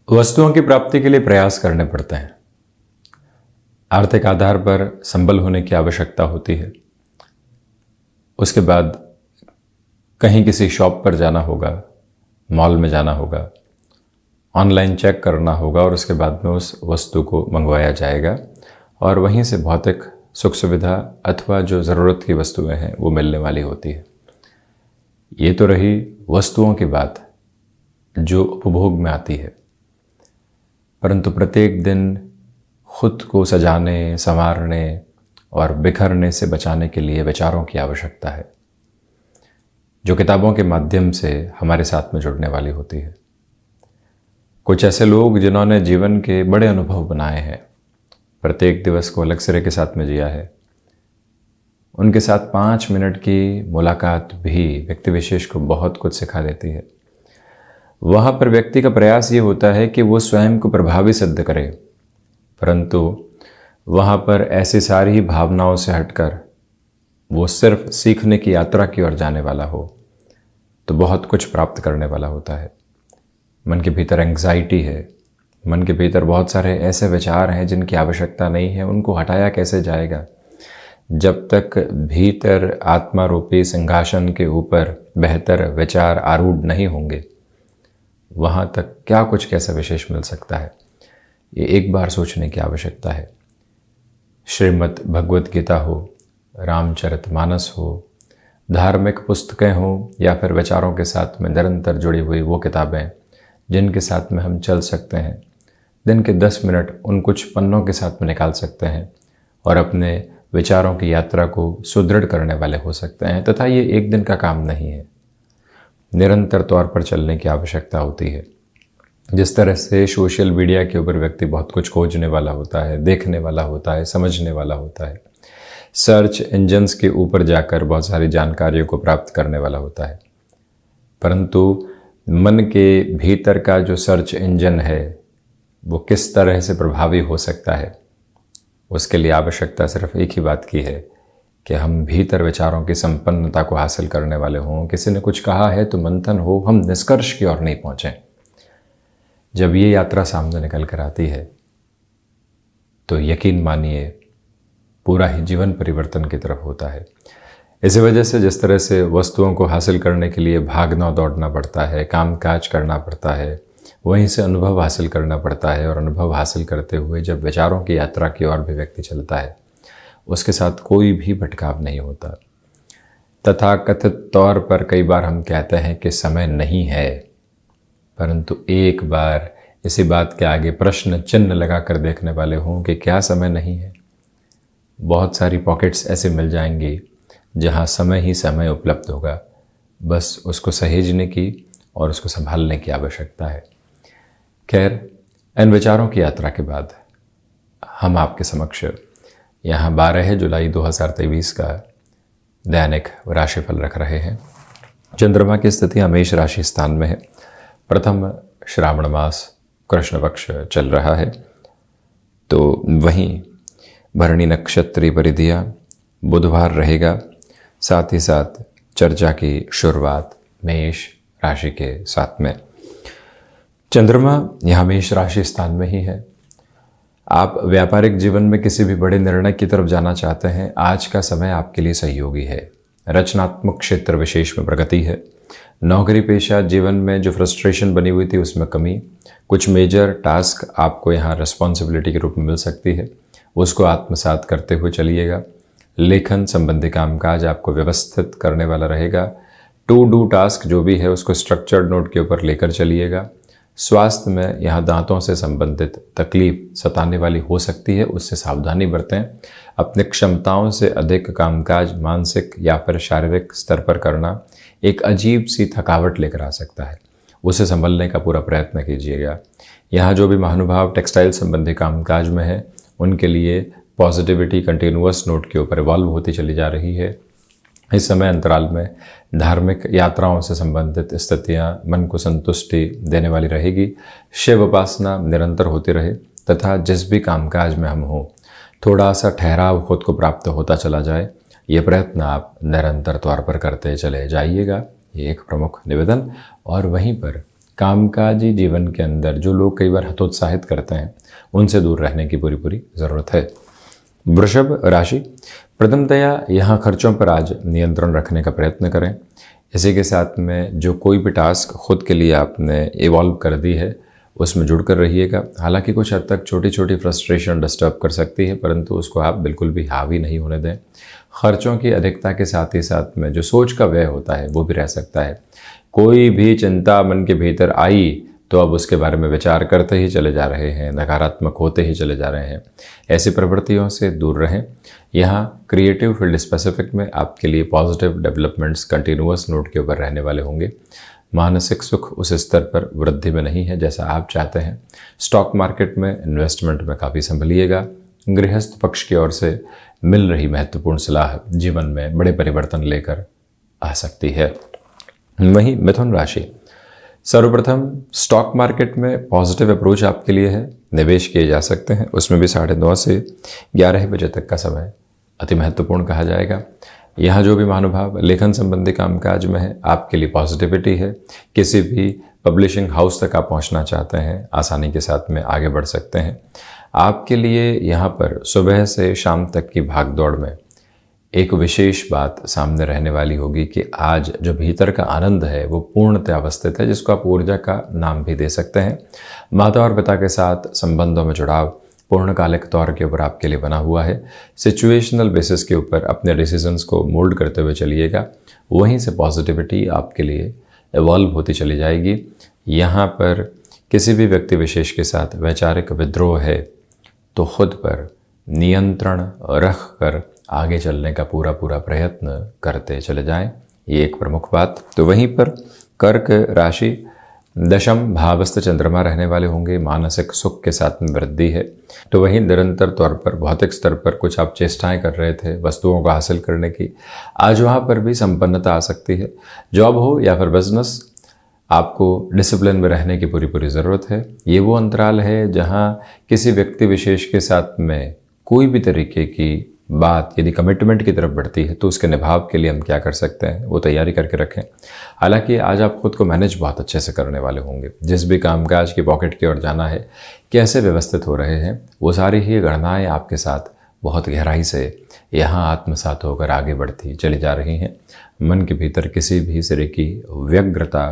वस्तुओं की प्राप्ति के लिए प्रयास करने पड़ते हैं। आर्थिक आधार पर संबल होने की आवश्यकता होती है। उसके बाद कहीं किसी शॉप पर जाना होगा, मॉल में जाना होगा, ऑनलाइन चेक करना होगा और उसके बाद में उस वस्तु को मंगवाया जाएगा और वहीं से भौतिक सुख सुविधा अथवा जो ज़रूरत की वस्तुएं हैं वो मिलने वाली होती है। ये तो रही वस्तुओं की बात जो उपभोग में आती है, परंतु प्रत्येक दिन खुद को सजाने, संवारने और बिखरने से बचाने के लिए विचारों की आवश्यकता है, जो किताबों के माध्यम से हमारे साथ में जुड़ने वाली होती है। कुछ ऐसे लोग जिन्होंने जीवन के बड़े अनुभव बनाए हैं, प्रत्येक दिवस को अलग सिरे के साथ में जिया है, उनके साथ 5 मिनट की मुलाकात भी व्यक्ति विशेष को बहुत कुछ सिखा देती है। वहाँ पर व्यक्ति का प्रयास ये होता है कि वो स्वयं को प्रभावी सिद्ध करे, परंतु वहाँ पर ऐसी सारी भावनाओं से हटकर वो सिर्फ सीखने की यात्रा की ओर जाने वाला हो तो बहुत कुछ प्राप्त करने वाला होता है। मन के भीतर एंग्जाइटी है, मन के भीतर बहुत सारे ऐसे विचार हैं जिनकी आवश्यकता नहीं है, उनको हटाया कैसे जाएगा? जब तक भीतर आत्मा रूपी सिंहासन के ऊपर बेहतर विचार आरूढ़ नहीं होंगे, वहाँ तक क्या कुछ कैसा विशेष मिल सकता है? ये एक बार सोचने की आवश्यकता है। श्रीमद् भगवत गीता हो, रामचरितमानस हो, धार्मिक पुस्तकें हों या फिर विचारों के साथ में निरंतर जुड़ी हुई वो किताबें जिनके साथ में हम चल सकते हैं, दिन के 10 मिनट उन कुछ पन्नों के साथ में निकाल सकते हैं और अपने विचारों की यात्रा को सुदृढ़ करने वाले हो सकते हैं। तथा ये एक दिन का काम नहीं है, निरंतर तौर पर चलने की आवश्यकता होती है। जिस तरह से सोशल मीडिया के ऊपर व्यक्ति बहुत कुछ खोजने वाला होता है, देखने वाला होता है, समझने वाला होता है, सर्च इंजन्स के ऊपर जाकर बहुत सारी जानकारियों को प्राप्त करने वाला होता है, परंतु मन के भीतर का जो सर्च इंजन है वो किस तरह से प्रभावी हो सकता है, उसके लिए आवश्यकता सिर्फ एक ही बात की है कि हम भीतर विचारों की संपन्नता को हासिल करने वाले हों। किसी ने कुछ कहा है तो मंथन हो, हम निष्कर्ष की ओर नहीं पहुँचें। जब ये यात्रा सामने निकल कर आती है तो यकीन मानिए पूरा ही जीवन परिवर्तन की तरफ होता है। इसी वजह से जिस तरह से वस्तुओं को हासिल करने के लिए भागना दौड़ना पड़ता है, काम काज करना पड़ता है, वहीं से अनुभव हासिल करना पड़ता है और अनुभव हासिल करते हुए जब विचारों की यात्रा की ओर भी व्यक्ति चलता है, उसके साथ कोई भी भटकाव नहीं होता। तथाकथित तौर पर कई बार हम कहते हैं कि समय नहीं है, परंतु एक बार इसी बात के आगे प्रश्न चिन्ह लगा कर देखने वाले हों कि क्या समय नहीं है। बहुत सारी पॉकेट्स ऐसे मिल जाएंगी जहाँ समय ही समय उपलब्ध होगा, बस उसको सहेजने की और उसको संभालने की आवश्यकता है। खैर, इन विचारों की यात्रा के बाद हम आपके समक्ष यहाँ 12 जुलाई 2023 का दैनिक राशिफल रख रहे हैं। चंद्रमा की स्थिति मेष राशि स्थान में है। प्रथम श्रावण मास कृष्ण पक्ष चल रहा है, तो वहीं भरणी नक्षत्री परिधिया बुधवार रहेगा। साथ ही साथ चर्चा की शुरुआत मेष राशि के साथ में। चंद्रमा यहाँ मेष राशि स्थान में ही है। आप व्यापारिक जीवन में किसी भी बड़े निर्णय की तरफ जाना चाहते हैं, आज का समय आपके लिए सहयोगी है। रचनात्मक क्षेत्र विशेष में प्रगति है। नौकरी पेशा जीवन में जो फ्रस्ट्रेशन बनी हुई थी उसमें कमी। कुछ मेजर टास्क आपको यहाँ रिस्पॉन्सिबिलिटी के रूप में मिल सकती है, उसको आत्मसात करते हुए चलिएगा। लेखन संबंधी कामकाज आपको व्यवस्थित करने वाला रहेगा। टू डू टास्क जो भी है उसको स्ट्रक्चर्ड नोट के ऊपर लेकर चलिएगा। स्वास्थ्य में यहाँ दांतों से संबंधित तकलीफ सताने वाली हो सकती है, उससे सावधानी बरतें। अपने क्षमताओं से अधिक कामकाज मानसिक या फिर शारीरिक स्तर पर करना एक अजीब सी थकावट लेकर आ सकता है, उसे संभलने का पूरा प्रयत्न कीजिएगा। यहाँ जो भी महानुभाव टेक्सटाइल संबंधी कामकाज में है उनके लिए पॉजिटिविटी कंटिन्यूअस नोट के ऊपर इवॉल्व होती चली जा रही है। इस समय अंतराल में धार्मिक यात्राओं से संबंधित स्थितियां मन को संतुष्टि देने वाली रहेगी। शिव उपासना निरंतर होती रहे तथा जिस भी कामकाज में हम हों थोड़ा सा ठहराव खुद को प्राप्त होता चला जाए, ये प्रयत्न आप निरंतर तौर पर करते चले जाइएगा। ये एक प्रमुख निवेदन। और वहीं पर कामकाजी जीवन के अंदर जो लोग कई बार हतोत्साहित करते हैं उनसे दूर रहने की पूरी पूरी ज़रूरत है। वृषभ राशि, प्रथमतया यहाँ खर्चों पर आज नियंत्रण रखने का प्रयत्न करें। इसी के साथ में जो कोई भी टास्क खुद के लिए आपने इवॉल्व कर दी है उसमें जुड़कर रहिएगा। हालांकि कुछ हद तक छोटी छोटी फ्रस्ट्रेशन डिस्टर्ब कर सकती है, परंतु उसको आप बिल्कुल भी हावी नहीं होने दें। खर्चों की अधिकता के साथ ही साथ में जो सोच का व्यय होता है वो भी रह सकता है। कोई भी चिंता मन के भीतर आई तो अब उसके बारे में विचार करते ही चले जा रहे हैं, नकारात्मक होते ही चले जा रहे हैं। ऐसी प्रवृत्तियों से दूर रहें। यहाँ क्रिएटिव फील्ड स्पेसिफिक में आपके लिए पॉजिटिव डेवलपमेंट्स कंटिन्यूअस नोट के ऊपर रहने वाले होंगे। मानसिक सुख उस स्तर पर वृद्धि में नहीं है जैसा आप चाहते हैं। स्टॉक मार्केट में इन्वेस्टमेंट में काफ़ी संभलिएगा। गृहस्थ पक्ष की ओर से मिल रही महत्वपूर्ण सलाह जीवन में बड़े परिवर्तन लेकर आ सकती है। वहीं मिथुन राशि, सर्वप्रथम स्टॉक मार्केट में पॉजिटिव अप्रोच आपके लिए है, निवेश किए जा सकते हैं। उसमें भी 9:30 से 11 बजे तक का समय अति महत्वपूर्ण कहा जाएगा। यहाँ जो भी महानुभाव लेखन संबंधी कामकाज में है आपके लिए पॉजिटिविटी है। किसी भी पब्लिशिंग हाउस तक आप पहुँचना चाहते हैं आसानी के साथ में आगे बढ़ सकते हैं। आपके लिए यहाँ पर सुबह से शाम तक की भागदौड़ में एक विशेष बात सामने रहने वाली होगी कि आज जो भीतर का आनंद है वो पूर्णतः अवस्थित है, जिसको आप ऊर्जा का नाम भी दे सकते हैं। माता और पिता के साथ संबंधों में जुड़ाव पूर्णकालिक तौर के ऊपर आपके लिए बना हुआ है। सिचुएशनल बेसिस के ऊपर अपने डिसीजंस को मोल्ड करते हुए चलिएगा। वहीं से पॉजिटिविटी आपके लिए इवॉल्व होती चली जाएगी। यहाँ पर किसी भी व्यक्ति विशेष के साथ वैचारिक विद्रोह है तो खुद पर नियंत्रण रख कर आगे चलने का पूरा प्रयत्न करते चले जाएं। ये एक प्रमुख बात। तो वहीं पर कर्क राशि, दशम भावस्थ चंद्रमा रहने वाले होंगे। मानसिक सुख के साथ में वृद्धि है। तो वहीं निरंतर तौर पर भौतिक स्तर पर कुछ आप चेष्टाएं कर रहे थे वस्तुओं को हासिल करने की, आज वहाँ पर भी संपन्नता आ सकती है। जॉब हो या फिर बिजनेस, आपको डिसिप्लिन में रहने की पूरी ज़रूरत है। ये वो अंतराल है जहाँ किसी व्यक्ति विशेष के साथ में कोई भी तरीके की बात यदि कमिटमेंट की तरफ बढ़ती है तो उसके निभाव के लिए हम क्या कर सकते हैं वो तैयारी करके रखें। हालांकि आज आप खुद को मैनेज बहुत अच्छे से करने वाले होंगे। जिस भी कामकाज की पॉकेट की ओर जाना है, कैसे व्यवस्थित हो रहे हैं, वो सारी ही गणनाएं आपके साथ बहुत गहराई से यहाँ आत्मसात होकर आगे बढ़ती चली जा रही हैं। मन के भीतर किसी भी सिरे की व्यग्रता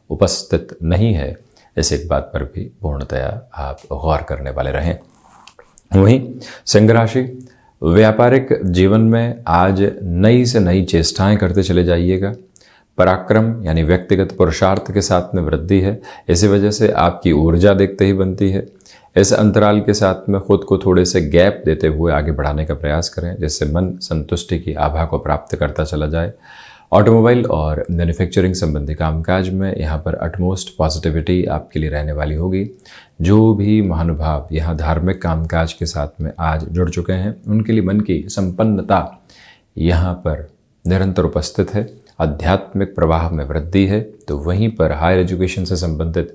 उपस्थित नहीं है, इस एक बात पर भी पूर्णतया आप गौर करने वाले रहें। वहीं सिंह राशि, व्यापारिक जीवन में आज नई से नई चेष्टाएं करते चले जाइएगा। पराक्रम यानी व्यक्तिगत पुरुषार्थ के साथ में वृद्धि है। इसी वजह से आपकी ऊर्जा देखते ही बनती है। इस अंतराल के साथ में खुद को थोड़े से गैप देते हुए आगे बढ़ाने का प्रयास करें, जिससे मन संतुष्टि की आभा को प्राप्त करता चला जाए। ऑटोमोबाइल और मैन्युफैक्चरिंग संबंधी कामकाज में यहाँ पर अटमोस्ट पॉजिटिविटी आपके लिए रहने वाली होगी। जो भी महानुभाव यहाँ धार्मिक कामकाज के साथ में आज जुड़ चुके हैं उनके लिए मन की संपन्नता यहाँ पर निरंतर उपस्थित है। आध्यात्मिक प्रवाह में वृद्धि है। तो वहीं पर हायर एजुकेशन से संबंधित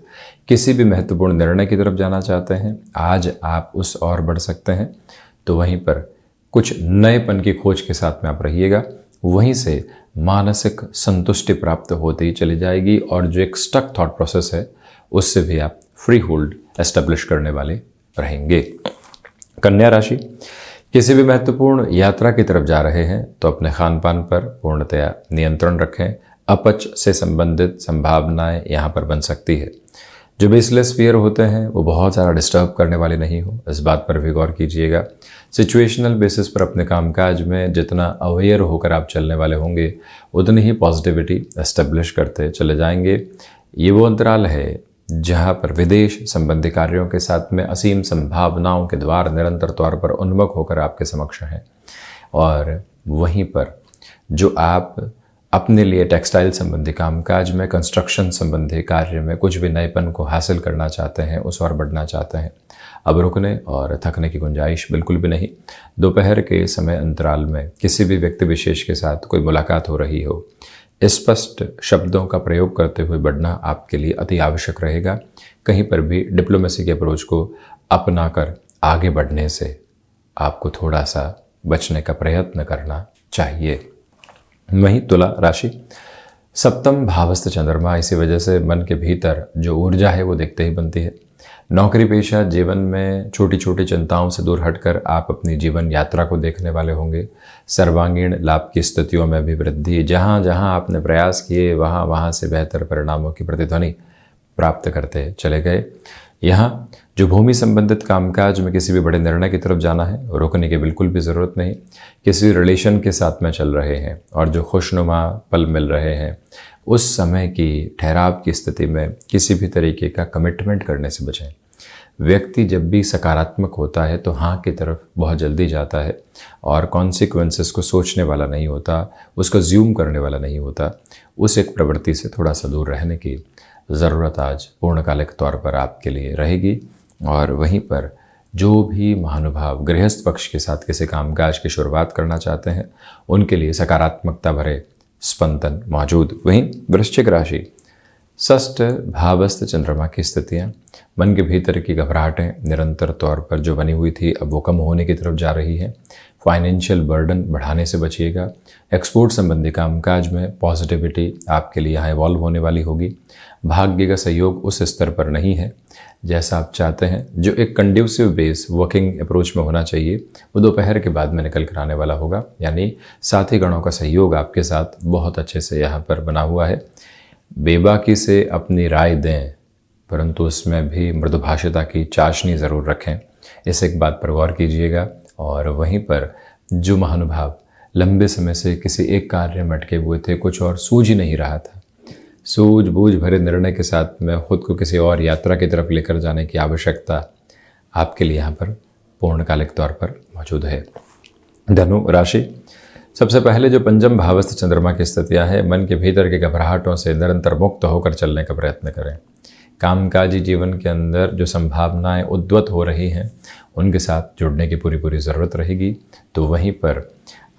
किसी भी महत्वपूर्ण निर्णय की तरफ जाना चाहते हैं, आज आप उस ओर बढ़ सकते हैं। तो वहीं पर कुछ नएपन की खोज के साथ में आप रहिएगा। वहीं से मानसिक संतुष्टि प्राप्त होती चली जाएगी और जो एक स्टक थॉट प्रोसेस है उससे भी आप फ्री होल्ड एस्टेब्लिश करने वाले रहेंगे। कन्या राशि, किसी भी महत्वपूर्ण यात्रा की तरफ जा रहे हैं तो अपने खान पान पर पूर्णतया नियंत्रण रखें। अपच से संबंधित संभावनाएं यहाँ पर बन सकती है। जो बेसलेस फियर होते हैं वो बहुत सारा डिस्टर्ब करने वाले नहीं हो, इस बात पर भी गौर कीजिएगा। सिचुएशनल बेसिस पर अपने कामकाज में जितना अवेयर होकर आप चलने वाले होंगे उतनी ही पॉजिटिविटी एस्टेब्लिश करते चले जाएंगे। ये वो अंतराल है जहाँ पर विदेश संबंधी कार्यों के साथ में असीम संभावनाओं के द्वार निरंतर तौर पर उन्मुख होकर आपके समक्ष हैं। और वहीं पर जो आप अपने लिए टेक्सटाइल संबंधी कामकाज में, कंस्ट्रक्शन संबंधी कार्य में कुछ भी नएपन को हासिल करना चाहते हैं, उस ओर बढ़ना चाहते हैं, अब रुकने और थकने की गुंजाइश बिल्कुल भी नहीं। दोपहर के समय अंतराल में किसी भी व्यक्ति विशेष के साथ कोई मुलाकात हो रही हो, स्पष्ट शब्दों का प्रयोग करते हुए बढ़ना आपके लिए अति आवश्यक रहेगा। कहीं पर भी डिप्लोमेसी के अप्रोच को अपनाकर आगे बढ़ने से आपको थोड़ा सा बचने का प्रयत्न करना चाहिए। वहीं तुला राशि, सप्तम भावस्थ चंद्रमा, इसी वजह से मन के भीतर जो ऊर्जा है वो देखते ही बनती है। नौकरी पेशा जीवन में छोटी छोटी चिंताओं से दूर हटकर आप अपनी जीवन यात्रा को देखने वाले होंगे। सर्वांगीण लाभ की स्थितियों में भी वृद्धि, जहाँ जहाँ आपने प्रयास किए वहाँ वहाँ से बेहतर परिणामों की प्रतिध्वनि प्राप्त करते चले गए। यहाँ जो भूमि संबंधित कामकाज में किसी भी बड़े निर्णय की तरफ जाना है, रुकने की बिल्कुल भी ज़रूरत नहीं। किसी रिलेशन के साथ में चल रहे हैं और जो खुशनुमा पल मिल रहे हैं, उस समय की ठहराव की स्थिति में किसी भी तरीके का कमिटमेंट करने से बचें। व्यक्ति जब भी सकारात्मक होता है तो हाँ की तरफ बहुत जल्दी जाता है और कॉन्सिक्वेंसेस को सोचने वाला नहीं होता, उसको ज्यूम करने वाला नहीं होता। उस एक प्रवृत्ति से थोड़ा सा दूर रहने की ज़रूरत आज पूर्णकालिक तौर पर आपके लिए रहेगी। और वहीं पर जो भी महानुभाव गृहस्थ पक्ष के साथ किसी कामकाज की शुरुआत करना चाहते हैं, उनके लिए सकारात्मकता भरे स्पंदन मौजूद। वहीं वृश्चिक राशि, षष्ठ भावस्थ चंद्रमा की स्थितियाँ, मन के भीतर की घबराहटें निरंतर तौर पर जो बनी हुई थी अब वो कम होने की तरफ जा रही है। फाइनेंशियल बर्डन बढ़ाने से बचिएगा। एक्सपोर्ट संबंधी कामकाज में पॉजिटिविटी आपके लिए यहाँ इवॉल्व होने वाली होगी। भाग्य का सहयोग उस स्तर पर नहीं है जैसा आप चाहते हैं। जो एक कंड्यूसिव बेस वर्किंग अप्रोच में होना चाहिए वो दोपहर के बाद में निकल कर आने वाला होगा, यानी साथी गणों का सहयोग आपके साथ बहुत अच्छे से यहाँ पर बना हुआ है। बेबाकी से अपनी राय दें, परंतु उसमें भी मृदुभाषिता की चाशनी ज़रूर रखें। इस एक बात पर गौर कीजिएगा। और वहीं पर जो महानुभाव लंबे समय से किसी एक कार्य में अटके हुए थे, कुछ और सूझ ही नहीं रहा था, सूझबूझ भरे निर्णय के साथ में खुद को किसी और यात्रा की तरफ लेकर जाने की आवश्यकता आपके लिए यहाँ पर पूर्णकालिक तौर पर मौजूद है। धनु राशि, सबसे पहले जो पंचम भावस्थ चंद्रमा की स्थितियाँ है, मन के भीतर के घबराहटों से निरंतर मुक्त होकर चलने का प्रयत्न करें। कामकाजी जीवन के अंदर जो संभावनाएं उद्वत हो रही हैं, उनके साथ जुड़ने की पूरी ज़रूरत रहेगी। तो वहीं पर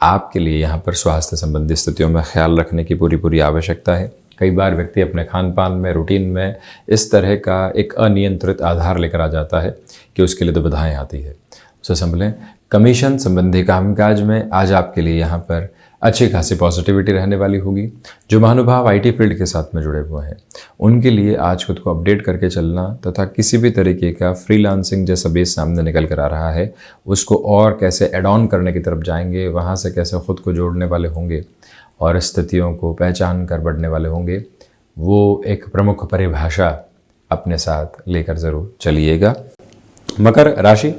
आपके लिए यहाँ पर स्वास्थ्य संबंधी स्थितियों में ख्याल रखने की पूरी आवश्यकता है। कई बार व्यक्ति अपने खान पान में, रूटीन में इस तरह का एक अनियंत्रित आधार लेकर आ जाता है कि उसके लिए दुविधाएं आती है, उसे संभलें। कमीशन संबंधी कामकाज में आज आपके लिए यहाँ पर अच्छी खासी पॉजिटिविटी रहने वाली होगी। जो महानुभाव आईटी फील्ड के साथ में जुड़े हुए हैं, उनके लिए आज खुद को अपडेट करके चलना तथा किसी भी तरीके का फ्रीलांसिंग जैसा बेस सामने निकल कर आ रहा है, उसको और कैसे एड ऑन करने की तरफ जाएंगे, वहाँ से कैसे खुद को जोड़ने वाले होंगे और स्थितियों को पहचान कर बढ़ने वाले होंगे, वो एक प्रमुख परिभाषा अपने साथ लेकर ज़रूर चलिएगा। मकर राशि,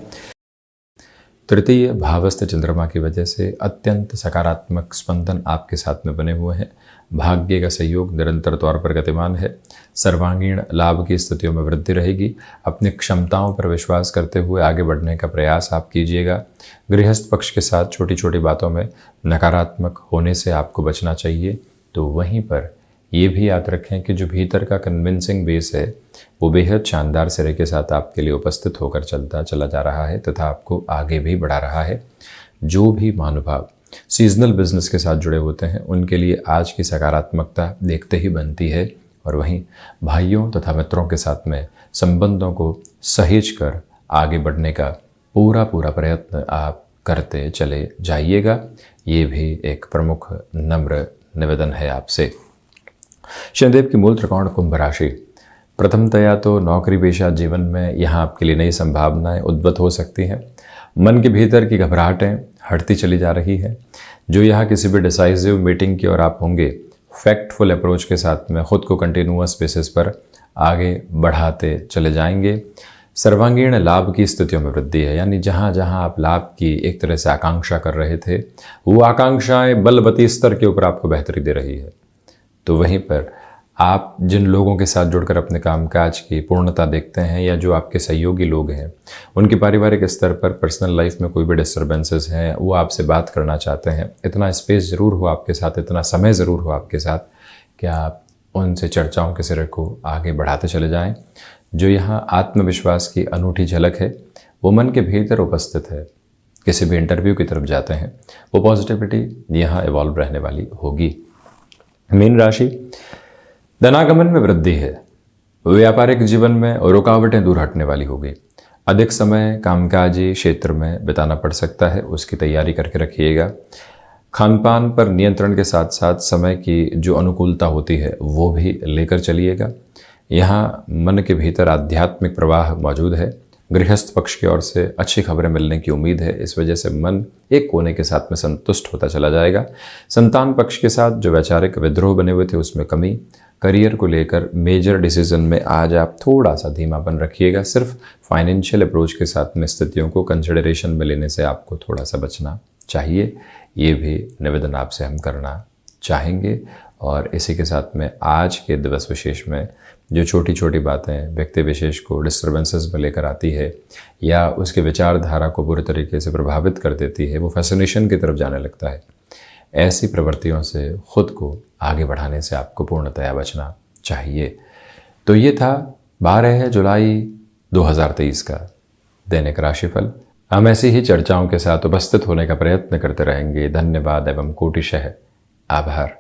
तृतीय भावस्थ चंद्रमा की वजह से अत्यंत सकारात्मक स्पंदन आपके साथ में बने हुए हैं। भाग्य का सहयोग निरंतर तौर पर गतिमान है। सर्वांगीण लाभ की स्थितियों में वृद्धि रहेगी। अपनी क्षमताओं पर विश्वास करते हुए आगे बढ़ने का प्रयास आप कीजिएगा। गृहस्थ पक्ष के साथ छोटी छोटी बातों में नकारात्मक होने से आपको बचना चाहिए। तो वहीं पर ये भी याद रखें कि जो भीतर का कन्विंसिंग बेस है, वो बेहद शानदार सिरे के साथ आपके लिए उपस्थित होकर चलता चला जा रहा है तथा आपको आगे भी बढ़ा रहा है। जो भी महानुभाव सीजनल बिजनेस के साथ जुड़े होते हैं, उनके लिए आज की सकारात्मकता देखते ही बनती है। और वहीं भाइयों तथा मित्रों के साथ में संबंधों को सहेज कर आगे बढ़ने का पूरा प्रयत्न आप करते चले जाइएगा। ये भी एक प्रमुख नम्र निवेदन है आपसे। शनिदेव की मूल त्रिकोण कुंभ राशि, प्रथमतया तो नौकरी पेशा जीवन में यहाँ आपके लिए नई संभावनाएं उद्भूत हो सकती हैं। मन के भीतर की घबराहटें हटती चली जा रही है। जो यहाँ किसी भी डिसाइसिव मीटिंग की ओर आप होंगे, फैक्टफुल अप्रोच के साथ में खुद को कंटिन्यूअस बेसिस पर आगे बढ़ाते चले जाएंगे। सर्वांगीण लाभ की स्थितियों में वृद्धि है, यानी जहाँ जहाँ आप लाभ की एक तरह से आकांक्षा कर रहे थे, वो आकांक्षाएं बलवती स्तर के ऊपर आपको बेहतरी दे रही है। तो वहीं पर आप जिन लोगों के साथ जुड़कर अपने कामकाज की पूर्णता देखते हैं या जो आपके सहयोगी लोग हैं, उनकी पारिवारिक स्तर पर पर्सनल लाइफ में कोई भी डिस्टर्बेंसेस हैं, वो आपसे बात करना चाहते हैं, इतना स्पेस ज़रूर हो आपके साथ, इतना समय ज़रूर हो आपके साथ कि आप उनसे चर्चाओं के सिरे को आगे बढ़ाते चले जाएं। जो यहाँ आत्मविश्वास की अनूठी झलक है, वो मन के भीतर उपस्थित है। किसी भी इंटरव्यू की तरफ जाते हैं, वो पॉजिटिविटी यहाँ इवॉल्व रहने वाली होगी। मीन राशि, धनागमन में वृद्धि है। व्यापारिक जीवन में रुकावटें दूर हटने वाली होगी। अधिक समय कामकाजी क्षेत्र में बिताना पड़ सकता है, उसकी तैयारी करके रखिएगा। खान पान पर नियंत्रण के साथ साथ समय की जो अनुकूलता होती है वो भी लेकर चलिएगा। यहाँ मन के भीतर आध्यात्मिक प्रवाह मौजूद है। गृहस्थ पक्ष की ओर से अच्छी खबरें मिलने की उम्मीद है। इस वजह से मन एक कोने के साथ में संतुष्ट होता चला जाएगा। संतान पक्ष के साथ जो वैचारिक विद्रोह बने हुए थे उसमें कमी। करियर को लेकर मेजर डिसीजन में आज आप थोड़ा सा धीमापन रखिएगा। सिर्फ फाइनेंशियल अप्रोच के साथ में स्थितियों को कंसिडरेशन में लेने से आपको थोड़ा सा बचना चाहिए। ये भी निवेदन आपसे हम करना चाहेंगे। और इसी के साथ में आज के दिवस विशेष में जो छोटी छोटी बातें व्यक्ति विशेष को डिस्टर्बेंसेस में लेकर आती है या उसके विचारधारा को बुरे तरीके से प्रभावित कर देती है, वो फैसिनेशन की तरफ जाने लगता है, ऐसी प्रवृत्तियों से खुद को आगे बढ़ाने से आपको पूर्णतया बचना चाहिए। तो ये था 12 जुलाई 2023 का दैनिक राशिफल। हम ऐसी ही चर्चाओं के साथ उपस्थित होने का प्रयत्न करते रहेंगे। धन्यवाद एवं कोटिशः आभार।